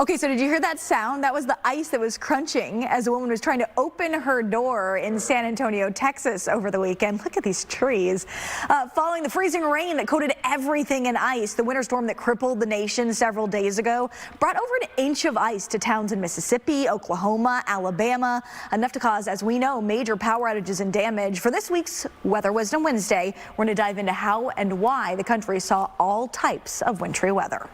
Okay, so did you hear that sound? That was the ice that was crunching as a woman was trying to open her door in San Antonio, Texas over the weekend. Look at these trees. Following the freezing rain that coated everything in ice, the winter storm that crippled the nation several days ago brought over an inch of ice to towns in Mississippi, Oklahoma, Alabama, enough to cause, as we know, major power outages and damage. For this week's Weather Wisdom Wednesday, we're going to dive into how and why the country saw all types of wintry weather.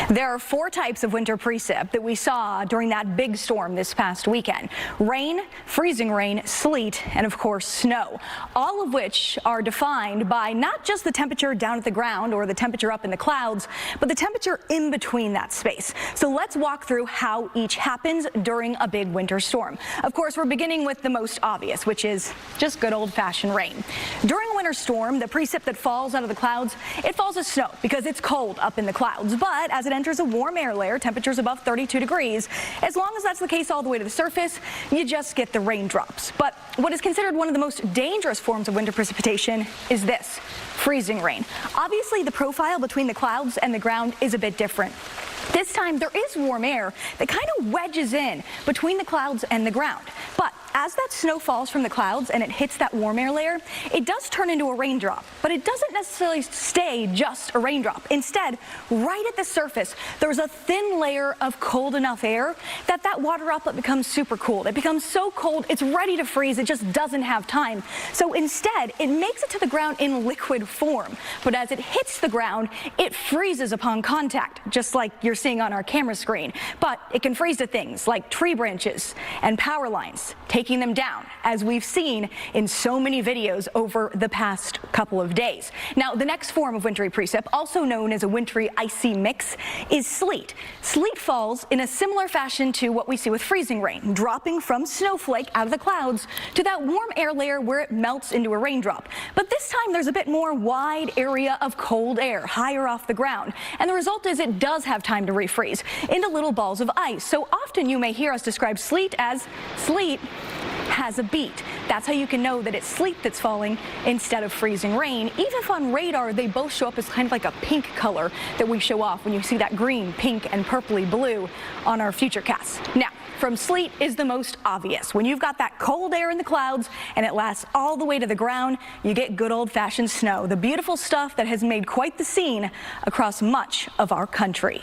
There are 4 types of winter precip that we saw during that big storm this past weekend. Rain, freezing rain, sleet, and of course snow, all of which are defined by not just the temperature down at the ground or the temperature up in the clouds, but the temperature in between that space. So let's walk through how each happens during a big winter storm. Of course, we're beginning with the most obvious, which is just good old-fashioned rain. During a winter storm, the precip that falls out of the clouds, it falls as snow because it's cold up in the clouds, but as it enters a warm air layer, temperatures above 32 degrees. As long as that's the case all the way to the surface, you just get the raindrops. But what is considered one of the most dangerous forms of winter precipitation is this, freezing rain. Obviously, the profile between the clouds and the ground is a bit different. This time, there is warm air that kind of wedges in between the clouds and the ground. But as that snow falls from the clouds and it hits that warm air layer, it does turn into a raindrop, but it doesn't necessarily stay just a raindrop. Instead, right at the surface, there's a thin layer of cold enough air that water droplet becomes super cooled. It becomes so cold, it's ready to freeze. It just doesn't have time. So instead, it makes it to the ground in liquid form. But as it hits the ground, it freezes upon contact, just like you're seeing on our camera screen. But it can freeze to things like tree branches and power lines, taking them down, as we've seen in so many videos over the past couple of days. Now, the next form of wintry precip, also known as a wintry icy mix, is sleet. Sleet falls in a similar fashion to what we see with freezing rain, dropping from snowflake out of the clouds to that warm air layer where it melts into a raindrop. But this time there's a bit more wide area of cold air higher off the ground, and the result is it does have time to refreeze into little balls of ice. So often you may hear us describe sleet as sleet has a beat. That's how you can know that it's sleet that's falling instead of freezing rain. Even if on radar they both show up as kind of like a pink color that we show off when you see that green, pink, and purpley blue on our futurecasts. Now, from sleet is the most obvious. When you've got that cold air in the clouds and it lasts all the way to the ground, you get good old-fashioned snow, the beautiful stuff that has made quite the scene across much of our country.